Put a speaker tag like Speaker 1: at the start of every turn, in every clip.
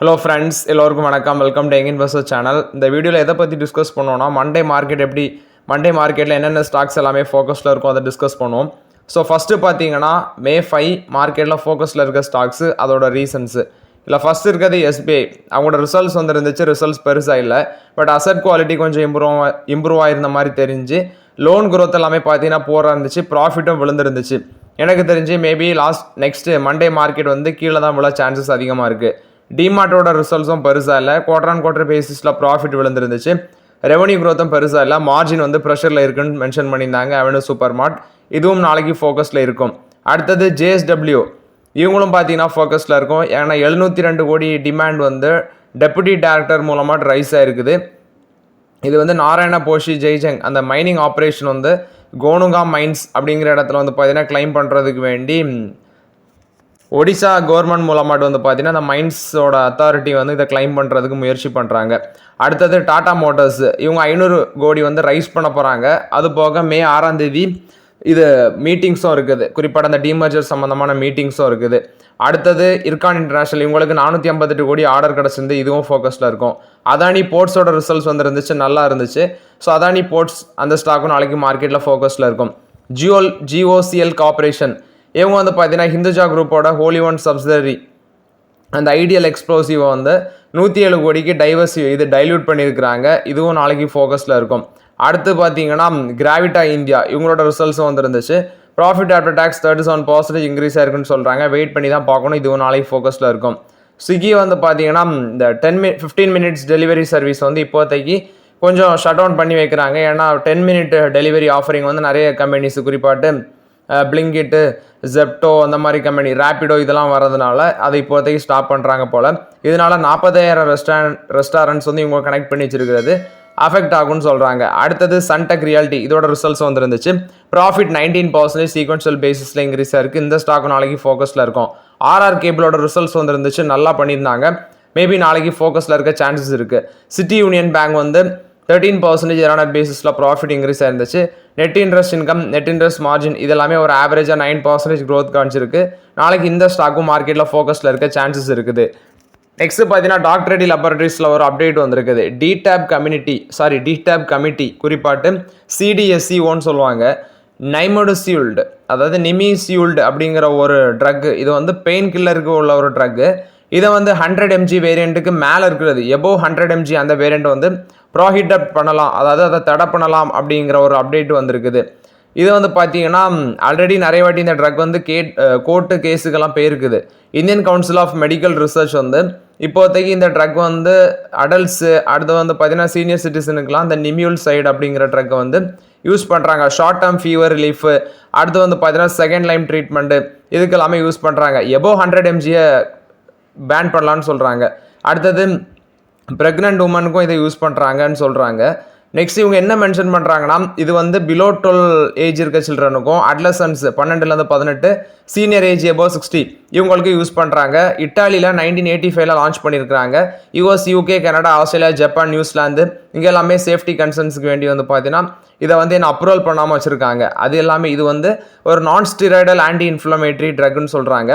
Speaker 1: Hello friends, எல்லோருக்கும் வணக்கம். Welcome to young investor channel. இந்த வீடியோவில் எதை பற்றி டிஸ்கஸ் பண்ணுவோம்னா, மண்டே மார்க்கெட்டில் என்னென்ன ஸ்டாக்ஸ் எல்லாமே ஃபோக்கஸில் இருக்கும் அதை டிஸ்கஸ் பண்ணுவோம். ஸோ ஃபஸ்ட்டு பார்த்தீங்கன்னா May 5 மார்க்கெட்டில் ஃபோக்கஸில் இருக்க ஸ்டாக்ஸு, அதோட ரீசன்ஸு. இல்லை ஃபஸ்ட்டு இருக்கிறது SBI. அவங்களோட ரிசல்ட்ஸ் வந்துருந்துச்சு, ரிசல்ட்ஸ் பெருசாக இல்லை. பட் அசட் குவாலிட்டி கொஞ்சம் இம்ப்ரூவ் ஆகிருந்த மாதிரி தெரிஞ்சு, லோன் growth எல்லாமே பார்த்தீங்கன்னா போராக இருந்துச்சு, ப்ராஃபிட்டும் விழுந்துருந்துச்சு. எனக்கு தெரிஞ்சு மேபி நெக்ஸ்ட்டு மண்டே மார்க்கெட் வந்து கீழே தான் விழ சான்சஸ் அதிகமாக இருக்குது. டிமார்ட்டோட ரிசல்ட்ஸும் பெருசாக இல்லை, குவார்டர் பேசிஸில் ப்ராஃபிட் விழுந்துருந்துச்சு, ரெவன்யூ க்ரோத்தும் பெருசாக இல்லை, மார்ஜின் வந்து ப்ரெஷரில் இருக்குன்னு மென்ஷன் பண்ணியிருந்தாங்க. அவென்யூ சூப்பர் மார்ட் இதுவும் நாளைக்கு ஃபோக்கஸில் இருக்கும். அடுத்தது JSW, இவங்களும் பார்த்தீங்கன்னா ஃபோக்கஸில் இருக்கும். ஏன்னா 702 கோடி டிமாண்ட் வந்து டெபுட்டி டைரக்டர் மூலமாக ரைஸ் ஆகிருக்குது. இது வந்து நாராயண போஷி ஜெய்ஜங் அந்த மைனிங் ஆப்ரேஷன் வந்து கோனுங்கா மைன்ஸ் அப்படிங்கிற இடத்துல வந்து பார்த்தீங்கன்னா கிளைம் பண்ணுறதுக்கு வேண்டி ஒடிசா கவர்மெண்ட் மூலமாட்டு வந்து பார்த்தீங்கன்னா அந்த மைன்ஸோட அத்தாரிட்டி வந்து இதை கிளைம் பண்ணுறதுக்கு முயற்சி பண்ணுறாங்க. அடுத்தது டாடா மோட்டார்ஸ், இவங்க 500 கோடி வந்து ரைஸ் பண்ண போகிறாங்க. அது போக May 6 இது மீட்டிங்ஸும் இருக்குது, குறிப்பாக அந்த டிமர்ஜர் சம்மந்தமான மீட்டிங்ஸும் இருக்குது. அடுத்தது இர்கான் இன்டர்நேஷனல், இவங்களுக்கு 458 கோடி ஆர்டர் கிடச்சிருந்து, இதுவும் ஃபோக்கஸில் இருக்கும். அதானி போர்ட்ஸோட ரிசல்ட்ஸ் வந்துருந்துச்சு, நல்லா இருந்துச்சு. ஸோ அதானி போர்ட்ஸ் அந்த ஸ்டாக்கும் நாளைக்கு மார்க்கெட்டில் ஃபோக்கஸில் இருக்கும். GOCL கார்பரேஷன், இவங்க வந்து பார்த்தீங்கன்னா ஹிந்துஜா குரூப்போட ஹோலி ஒன் சப்சிடரி அந்த ஐடியல் எக்ஸ்ப்ளோசிவை வந்து 107 கோடிக்கு டைல்யூட் பண்ணியிருக்கிறாங்க. இதுவும் நாளைக்கு ஃபோக்கஸில் இருக்கும். அடுத்து பார்த்தீங்கன்னா கிராவிட்டா இந்தியா, இவங்களோட ரிசல்ட்ஸும் வந்துருந்துச்சு. ப்ராஃபிட் ஆஃப்டர் டேக்ஸ் 37% இன்க்ரீஸ் ஆயிருக்குன்னு சொல்கிறாங்க. வெயிட் பண்ணி தான் பார்க்கணும். இதுவும் நாளைக்கு ஃபோக்கஸில் இருக்கும். ஸ்விக்கி வந்து பார்த்தீங்கன்னா இந்த 15 மினிட்ஸ் டெலிவரி சர்வீஸ் வந்து இப்போதைக்கு கொஞ்சம் ஷட் டவுன் பண்ணி வைக்கிறாங்க. ஏன்னா 10 மினிட் டெலிவரி ஆஃபரிங் வந்து நிறைய கம்பெனிஸ், குறிப்பாட்டு பிளிங்கிட்டு, ஜெப்டோ அந்த மாதிரி கம்பெனி, ரேப்பிடோ இதெல்லாம் வரதுனால அதை இப்போதைக்கு ஸ்டாப் பண்ணுறாங்க போல். இதனால 40,000 ரெஸ்டாரண்ட்ஸ் வந்து இவங்க கனெக்ட் பண்ணி வச்சிருக்கிறது அஃபெக்ட் ஆகும்னு சொல்கிறாங்க. அடுத்தது சன்டெக் ரியாலிட்டி, இதோட ரிசல்ட்ஸ் வந்துருந்துச்சு. ப்ராஃபிட் 19% சீக்வன்ஷியல் பேசிஸில் இன்க்ரீஸ் ஆயிருக்கு. இந்த ஸ்டாக் நாளைக்கு ஃபோக்கஸில் இருக்கும். RR கேபிளோட ரிசல்ட்ஸ் வந்துருந்துச்சு, நல்லா பண்ணியிருந்தாங்க. மேபி நாளைக்கு ஃபோக்கஸில் இருக்க சான்சஸ் இருக்குது. சிட்டி யூனியன் பேங்க் வந்து 13% இயர் பேசிஸில் ப்ராஃபிட் இன்க்ரீஸ் ஆயிருந்துச்சு. Net interest income, net interest margin இதெல்லாமே ஒரு ஆவரேஜாக 9% க்ரோத் காமிச்சிருக்கு. நாளைக்கு இந்த ஸ்டாக்கும் மார்க்கெட்டில் ஃபோக்கஸில் இருக்க சான்சஸ் இருக்குது. நெக்ஸ்ட் பார்த்தீங்கன்னா டாக்டர் ரெட்டி லேபரட்டரிஸில் ஒரு அப்டேட் வந்திருக்குது. டிடாப் கமிட்டி, குறிப்பாட்டு CDSCOன்னு சொல்லுவாங்க, நைமோடசியூல்டு, அதாவது நிமிசியூல்டு அப்படிங்கிற ஒரு ட்ரக். இது வந்து பெயின் கில்லருக்கு உள்ள ஒரு ட்ரக்கு. இதை வந்து 100 mg வேரியண்ட்டுக்கு மேலே இருக்கிறது, எபோவ் 100 mg அந்த வேரியண்ட் வந்து ப்ராஹிபிட் பண்ணலாம், அதாவது அதை தடை பண்ணலாம் அப்படிங்கிற ஒரு அப்டேட் வந்திருக்குது. இது வந்து பார்த்தீங்கன்னா ஆல்ரெடி நிறைய வாட்டி இந்த ட்ரக் வந்து கோர்ட்டு கேஸுக்கெல்லாம் போயிருக்குது. Indian council of medical research வந்து இப்போதைக்கு இந்த ட்ரக் வந்து அடல்ட்ஸு, அடுத்து வந்து பார்த்தீங்கன்னா சீனியர் சிட்டிசனுக்குலாம் இந்த நிமியூல் சைடு அப்படிங்கிற ட்ரக்கை வந்து யூஸ் பண்ணுறாங்க. ஷார்ட் டேர்ம் ஃபீவர் ரிலீஃபு, அடுத்து வந்து பார்த்தீங்கன்னா செகண்ட் லைன் ட்ரீட்மெண்ட்டு, இதுக்கெல்லாமே யூஸ் பண்ணுறாங்க. எபோவ் 100 mg பேன் பண்ணலான்னு சொல்கிறாங்க. அடுத்தது ப்ரெக்னென்ட் உமனுக்கும் இதை யூஸ் பண்ணுறாங்கன்னு சொல்கிறாங்க. நெக்ஸ்ட் இவங்க என்ன மென்ஷன் பண்ணுறாங்கன்னா, இது வந்து பிலோ 12 ஏஜ் இருக்க சில்ட்ரனுக்கும், adolescents 12 to 18, senior age above 60 இவங்களுக்கு யூஸ் பண்ணுறாங்க. இட்டாலியில் 1985 லான்ச் பண்ணியிருக்கிறாங்க. US, UK, Canada, Australia, Japan, New Zealand இங்கே எல்லாமே சேஃப்டி கன்சர்ன்ஸுக்கு வேண்டி வந்து பார்த்தீங்கன்னா இதை வந்து என்ன அப்ரூவல் பண்ணாமல் வச்சுருக்காங்க. அது எல்லாமே இது வந்து ஒரு நான் ஸ்டீராய்டல் ஆன்டி இன்ஃப்ளமேட்டரி ட்ரக்னு சொல்கிறாங்க.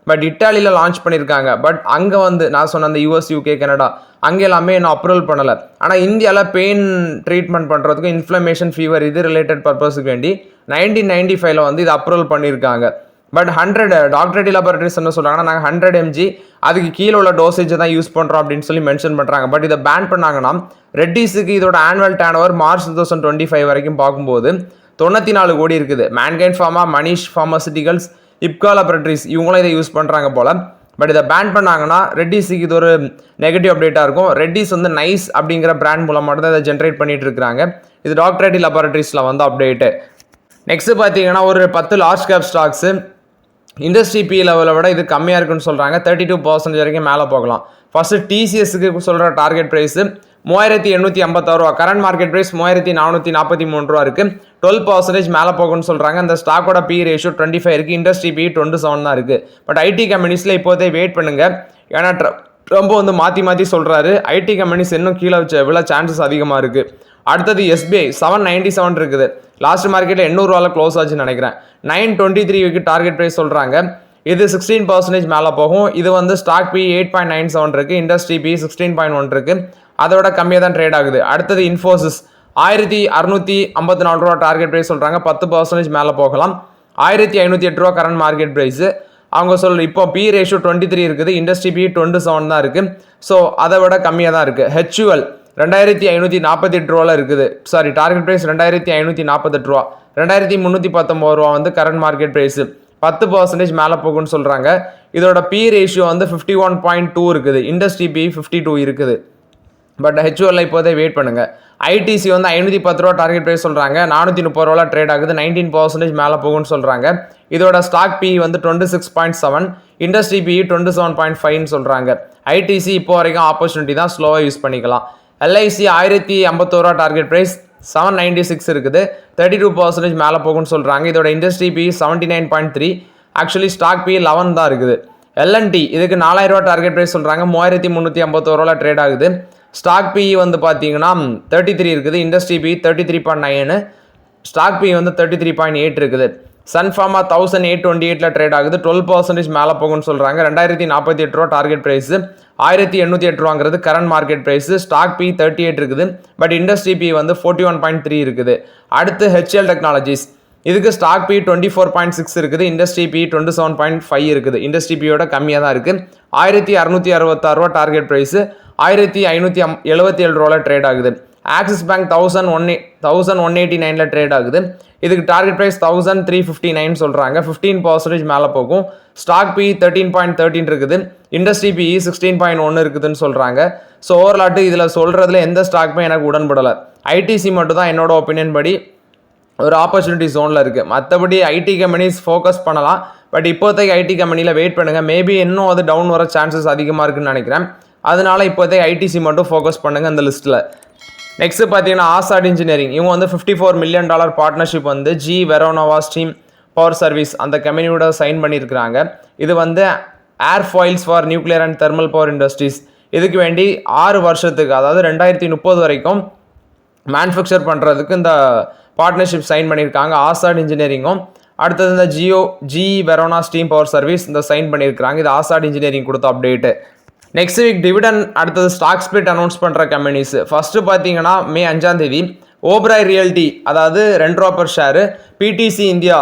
Speaker 1: பட் இட்டாலியில் லான்ச் பண்ணியிருக்காங்க. பட் அங்கே வந்து நான் சொன்ன அந்த US, UK, கனடா அங்கே எல்லாமே இன்னும் அப்ரூவல் பண்ணலை. ஆனால் இந்தியாவில் பெயின் ட்ரீட்மெண்ட் பண்ணுறதுக்கும் இன்ஃப்ளமேஷன், ஃபீவர் இது ரிலேட்டட் பர்பஸுக்கு வேண்டி 1995 வந்து இது அப்ரூவல் பண்ணியிருக்காங்க. பட் 100 டாக்டர் ரெட்டி லேபரட்டரிஸ் என்ன சொல்கிறாங்கன்னா, நாங்கள் 100 mg அதுக்கு கீழே உள்ள டோசேஜை தான் யூஸ் பண்ணுறோம் அப்படின்னு சொல்லி மென்ஷன் பண்ணுறாங்க. பட் இதை பேன் பண்ணாங்கன்னா ரெட்டிஸுக்கு இதோட ஆனுவல் டர்ன் ஓவர் மார்ச் 2025 வரைக்கும் பார்க்கும்போது 94 கோடி இருக்குது. Mankind pharma, Manish ஃபார்மாசிட்டிகல்ஸ், Ipca laboratories இவங்களும் இதை யூஸ் பண்ணுறாங்க போல். பட் இதை பேன் பண்ணாங்கன்னா ரெட்டிஸுக்கு இது ஒரு நெகட்டிவ் அப்டேட்டாக இருக்கும். ரெட்டிஸ் வந்து நைஸ் அப்படிங்கிற பிராண்ட் மூலமாக தான் இதை ஜென்ரேட் பண்ணிட்டு இருக்கிறாங்க. இது டாக்டர் ரெட்டி லேபரட்டரிஸில் வந்து அப்டேட்டு. நெக்ஸ்ட் பார்த்தீங்கன்னா ஒரு 10 large cap stocks industry B லெவலை விட இது கம்மியாக இருக்குன்னு சொல்கிறாங்க. 32% வரைக்கும் மேலே போகலாம். ஃபஸ்ட்டு TCSக்கு சொல்கிற டார்கெட் ப்ரைஸு 3856 ரூபா, கரண்ட் மார்க்கெட் ப்ரைஸ் 3443 ரூபா இருக்குது. 12% மேலே போகும்னு சொல்கிறாங்க. அந்த ஸ்டாக்கோட பி ரேஷியோ 25 இருக்குது. இண்டஸ்ட்ரி பி 27 தான் இருக்குது. பட் ஐடி கம்பெனிஸில் இப்போதே வெயிட் பண்ணுங்கள். ஏன்னா ட்ரம்ப் வந்து மாற்றி சொல்கிறாரு, ஐடி கம்பெனிஸ் இன்னும் கீழே விழ சான்சஸ் அதிகமாக இருக்குது. அடுத்தது SBI 797 இருக்குது. லாஸ்ட் மார்க்கெட்டில் 800 ரூபாவில் க்ளோஸ் ஆச்சுன்னு நினைக்கிறேன். 923 டார்கெட் ப்ரைஸ் சொல்கிறாங்க. இது 16% மேலே போகும். இது வந்து ஸ்டாக் பி 8.97 இருக்குது, இண்டஸ்ட்ரி பி 16.1 இருக்குது, அதோட கம்மியாக தான் ட்ரேட் ஆகுது. அடுத்தது இன்ஃபோசிஸ் 1654 ரூபா டார்கெட் ப்ரைஸ் சொல்கிறாங்க, 10% மேலே போகலாம். 1508 ரூபா கரண்ட் மார்க்கெட் ப்ரைஸு. அவங்க இப்போ பி ரேஷியோ 23 இருக்குது, இண்டஸ்ட்ரி பி 27 தான் இருக்குது. ஸோ அதை விட கம்மியாக தான் இருக்குது. ஹெச்யூஎல் 2548 ரூபாவில் இருக்குது. சாரி, டார்கெட் ப்ரைஸ் 2548 ரூபா, 2319 ரூபா வந்து கரண்ட் மார்க்கெட் ப்ரைஸு. 10% மேலே போகும்னு சொல்கிறாங்க. இதோட பி ரேஷியோ வந்து 51.2 இருக்குது, இண்டஸ்ட்ரி பி 52 இருக்குது. பட் ஹெச்ஓஎல் இப்போதே வெயிட் பண்ணுங்கள். ஐடிசி வந்து 510 ரூபா டார்கெட் ப்ரைஸ் சொல்கிறாங்க, 430 ரூபாவில் ட்ரேட் ஆகுது, 19% மேலே போகும்னு சொல்கிறாங்க. இதோட ஸ்டாக் பி வந்து 26.7, இண்டஸ்ட்ரி பி 27.5ன்னு சொல்கிறாங்க. ஐடிசி இப்போ வரைக்கும் ஆப்பர்ச்சுனிட்டி தான், ஸ்லோவாக யூஸ் பண்ணிக்கலாம். எல்ஐசி 1051 ரூபா டார்கெட் ப்ரைஸ், 796 இருக்குது, 32% மேலே போகும்னு சொல்கிறாங்க. இதோட industry P 79.3, actually stock P 11 தான் இருக்குது. எல்என்டி இதுக்கு 4000 ரூபா டார்கெட் ப்ரைஸ் சொல்கிறாங்க, 3351 ரூபாவில் ட்ரேட் ஆகுது. ஸ்டாக் பி வந்து பார்த்தீங்கன்னா 33 இருக்குது, இண்டஸ்ட்ரி பி 33.9, ஸ்டாக் பி வந்து 33.8 இருக்குது. சன்ஃபார்மா 1828 ட்ரேட் ஆகுது, 12% மேலே போகும்னு சொல்கிறாங்க. 2048 ரூபா டார்கெட் ப்ரைஸு, 1808 ரூபாங்கிறது current market price. Stock P 38 இருக்குது, பட் இண்டஸ்ட்ரி பி வந்து 41.3 இருக்குது. அடுத்து ஹெச்எல் டெக்னாலஜிஸ், இதுக்கு ஸ்டாக் பி 24.6 இருக்குது, இண்டஸ்ட்ரி பி 27.5 இருக்குது. இண்டஸ்ட்ரி பியோட கம்மியாக தான் இருக்குது. 1666 ரூபா டார்கெட் ப்ரைஸு, 1577 ரூபாவில் ட்ரேட் ஆகுது. ஆக்சிஸ் பேங்க் 1189 ட்ரேட் ஆகுது. இதுக்கு டார்கெட் ப்ரைஸ் 1359 சொல்கிறாங்க, 15% மேலே போகும். ஸ்டாக் பி 13.13 இருக்குது, இண்டஸ்ட்ரி பி 16.1 இருக்குதுன்னு சொல்கிறாங்க. ஸோ ஓவராலாட்டு இதில் சொல்கிறதுல எந்த ஸ்டாக்குமே எனக்கு உடன்படலை. ஐடிசி மட்டும் தான் என்னோட ஒப்பீனியன் படி ஒரு ஆப்பர்ச்சுனிட்டி ஜோனில் இருக்குது. மற்றபடி ஐடி கம்பெனிஸ் ஃபோக்கஸ் பண்ணலாம், பட் இப்போதைக்கு ஐடி கம்பெனியில் வெயிட் பண்ணுங்கள். மேபி இன்னும் அது டவுன் வர சான்சஸ் அதிகமாக இருக்குதுன்னு நினைக்கிறேன். அதனால இப்போதைக்கு ஐடிசி மட்டும் ஃபோக்கஸ் பண்ணுங்கள் அந்த லிஸ்ட்டில். நெக்ஸ்ட்டு பார்த்தீங்கன்னா ஆசாட் இன்ஜினியரிங், இவங்க வந்து $54 மில்லியன் பார்ட்னர்ஷிப் வந்து GE Vernova steam power service அந்த கம்பெனியோட சைன் பண்ணியிருக்கிறாங்க. இது வந்து airfoils for nuclear and thermal power industries. இதுக்கு வேண்டி 6 வருஷத்துக்கு, அதாவது 2030 வரைக்கும் மேனுஃபேக்சர் பண்ணுறதுக்கு இந்த பார்ட்னர்ஷிப் சைன் பண்ணியிருக்காங்க ஆசாட் இன்ஜினியரிங்கும். அடுத்தது இந்த G Verona steam power service இந்த சைன் பண்ணியிருக்காங்க. இது ஆசாட் இன்ஜினியரிங் கொடுத்த அப்டேட்டு. நெக்ஸ்ட் வீக் டிவிடன், அடுத்தது ஸ்டாக் ஸ்பிளிட் அனௌன்ஸ் பண்ணுற கம்பெனிஸ். ஃபஸ்ட்டு பார்த்தீங்கன்னா மே 5 ஓப்ராய் ரியல்டி, அதாவது 2 ரூபா பர் ஷேரு. பிடிசி இந்தியா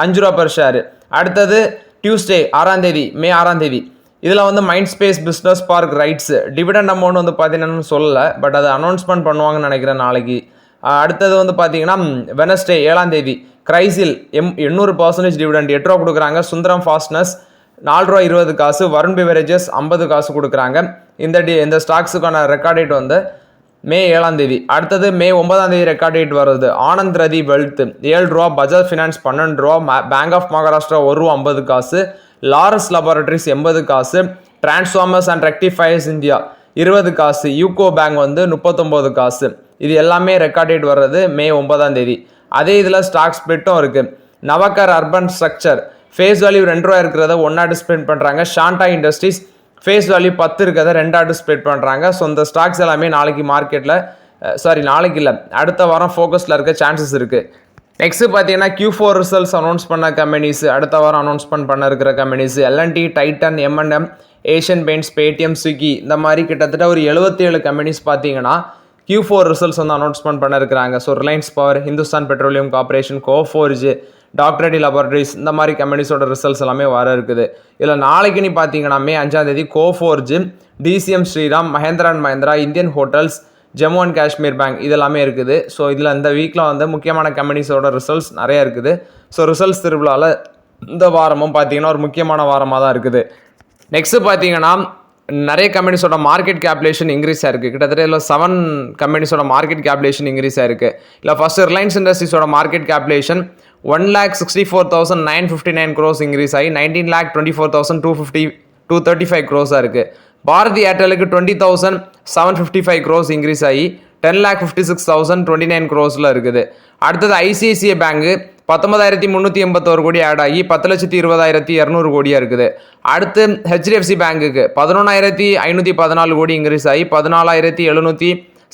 Speaker 1: 5 ரூபா பர் ஷேரு. அடுத்தது டியூஸ்டே 6 மே 6 இதில் வந்து mind space business park rights dividend amount வந்து பார்த்தீங்கன்னா சொல்லலை, பட் அதை அனௌன்ஸ்மெண்ட் பண்ணுவாங்கன்னு நினைக்கிறேன் நாளைக்கு. அடுத்தது வந்து பார்த்தீங்கன்னா வெனஸ்டே 7 கிரைசில் 800% டிவிடெண்ட் 8 ரூபா கொடுக்குறாங்க. சுந்தரம் ஃபாஸ்ட்னஸ் 4 ரூபா 20 காசு. வருண் பிவரேஜஸ் 50 காசு கொடுக்குறாங்க. இந்த ஸ்டாக்ஸுக்கான ரெக்கார்ட் டேட் வந்து மே 7 அடுத்தது மே 9 ரெக்கார்ட் டேட் வருது. ஆனந்த் ரதி வெல்த் 7 ரூபா, பஜாஜ் ஃபினான்ஸ் 12 ரூபா, பேங்க் ஆஃப் மகாராஷ்டிரா 1 ரூபா 50 காசு, லாரஸ் லேபரட்டரிஸ் 80 காசு, டிரான்ஸ்ஃபார்மர்ஸ் அண்ட் ரெக்டிஃபயர்ஸ் இந்தியா 20 காசு, யூகோ பேங்க் வந்து 39 காசு. இது எல்லாமே ரெக்கார்ட் டேட் வர்றது மே 9. அதே இதில் ஸ்டாக் ஸ்பிளிட்டும் இருக்குது. நவக்கர் அர்பன் ஸ்ட்ரக்சர் ஃபேஸ் வேல்யூ 2 ரூபா இருக்கிறத 1 ஸ்ப்ளிட் பண்ணுறாங்க. ஷாண்டா இண்டஸ்ட்ரீஸ் ஃபேஸ் வேல்யூ 10 இருக்கிறத 2 ஸ்ப்ளிட் பண்ணுறாங்க. ஸோ இந்த ஸ்டாக்ஸ் எல்லாமே நாளைக்கு மார்க்கெட்டில், நாளைக்கு இல்லை, அடுத்த வாரம் ஃபோக்கஸில் இருக்க சான்சஸ் இருக்குது. நெக்ஸ்ட்டு பார்த்தீங்கன்னா Q4 ரிசல்ட்ஸ் அனௌன்ஸ் பண்ண கம்பெனிஸ், அடுத்த வாரம் அனௌன்ஸ்மெண்ட் பண்ண இருக்கிற companies L and T, Titan, M&M, Asian Paints, Paytm, Swiggy, இந்த மாதிரி கிட்டத்தட்ட ஒரு 77 கம்பெனிஸ் பார்த்தீங்கன்னா Q4 ரிசல்ட்ஸ் வந்து அனௌன்ஸ்மெண்ட் பண்ண இருக்கிறாங்க. So Reliance power, Hindustan petroleum corporation, Coforge, doctor Reddy laboratories, இந்த மாதிரி கம்பெனிஸோட ரிசல்ட்ஸ் எல்லாமே வர இருக்குது. இதில் நாளைக்கு நீ பார்த்தீங்கன்னா May 5 Coforge, DCM Shriram, Mahindra and Mahindra, Indian hotels, Jammu and Kashmir bank இதெல்லாமே இருக்குது. ஸோ இதில் இந்த வீக்கில் வந்து முக்கியமான கம்பெனிஸோட ரிசல்ட்ஸ் நிறையா இருக்குது. ஸோ ரிசல்ட்ஸ் திருவிழாவில் இந்த வாரமும் பார்த்தீங்கன்னா ஒரு முக்கியமான வாரமாக தான் இருக்குது. நெக்ஸ்ட்டு பார்த்தீங்கன்னா நிறைய கம்பெனிஸோட மார்க்கெட் கேப்லேஷன் இன்க்ரீஸ் ஆயிருக்கு. கிட்டத்தட்ட இல்லை 7 கம்பெனிஸோட மார்க்கெட் கேப்லேஷன் இன்க்ரீஸ் ஆயிருக்கு. இல்லை ஃபஸ்ட்டு ரிலையன்ஸ் இண்டஸ்ட்ரீஸோட மார்க்கெட் கேப்லேஷன் 1,64,959 crores இன்க்ரீஸ் ஆகி 19,24,235 crores இருக்குது. பாரதி ஏர்டெலுக்கு 20,755 crores இன்க்ரீஸ் ஆகி 10,56,029 crores இருக்குது. அடுத்தது ஐசிஐசிஐ பேங்கு 19,381 கோடி ஆட் ஆகி 10,20,200 கோடியாக இருக்குது. அடுத்து ஹெச்டிஎஃப்சி பேங்குக்கு 11,514 கோடி இன்க்ரீஸ் ஆகி 14,7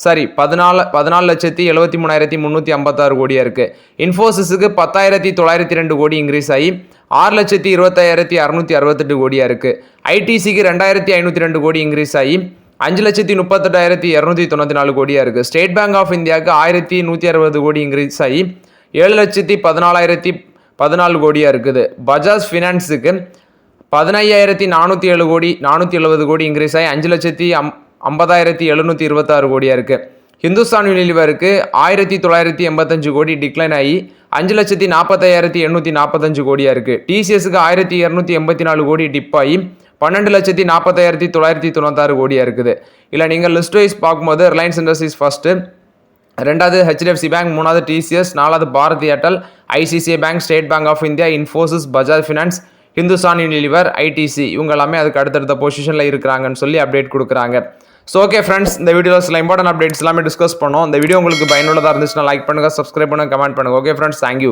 Speaker 1: 14,73,356 கோடியாக இருக்குது. இன்ஃபோசிஸுக்கு 10,902 கோடி இன்க்ரீஸ் ஆகி 6,25,668 கோடியாக இருக்குது. ஐடிசிக்கு 2,502 கோடி இன்க்ரீஸ் ஆகி 5,38,294 கோடியாக இருக்குது. ஸ்டேட் பேங்க் ஆஃப் இந்தியாவுக்கு 1,160 கோடி இன்க்ரீஸ் ஆகி 7,14,014 கோடியாக இருக்குது. பஜாஜ் ஃபினான்ஸுக்கு 15,407 கோடி 470 கோடி இன்க்ரீஸ் ஆகி 5,50,726 கோடியாக இருக்குது. ஹிந்துஸ்தான் யூனிலிவருக்கு 1,985 கோடி டிக்ளைன் ஆகி 5,45,845 கோடியாக இருக்குது. டிசிஎஸ்க்கு 1,284 கோடி டிப் ஆகி 12,45,996 கோடியாக இருக்குது. இல்லை நீங்கள் லிஸ்ட் வைஸ் பார்க்கும்போது ரிலையன்ஸ் இண்டஸ்ட்ரீஸ் ஃபஸ்ட்டு, ரெண்டாவது ஹெச்டிஎஃப்சி பேங்க், மூணாவது டிசிஎஸ், நாலாவது Bharti Airtel, ICICI bank, State Bank of India, Infosys, Bajaj finance, Hindustan Unilever, ITC இவங்க எல்லாமே அதுக்கு அடுத்தடுத்த பொசிஷனில் இருக்கிறாங்கன்னு சொல்லி அப்டேட் கொடுக்குறாங்க. ஸோ ஓகே ஃப்ரெண்ட்ஸ், இந்த வீடியோவில் சில இம்பார்ட்டன்ட் அப்டேட்ஸ் எல்லாமே டிஸ்கஸ் பண்ணோம். இந்த வீடியோ உங்களுக்கு பயனுள்ளதாக இருந்துச்சுன்னா லைக் பண்ணுங்கள், சப்ஸ்கிரைப் பண்ணுங்கள், கமெண்ட் பண்ணுங்கள். Okay friends, thank you.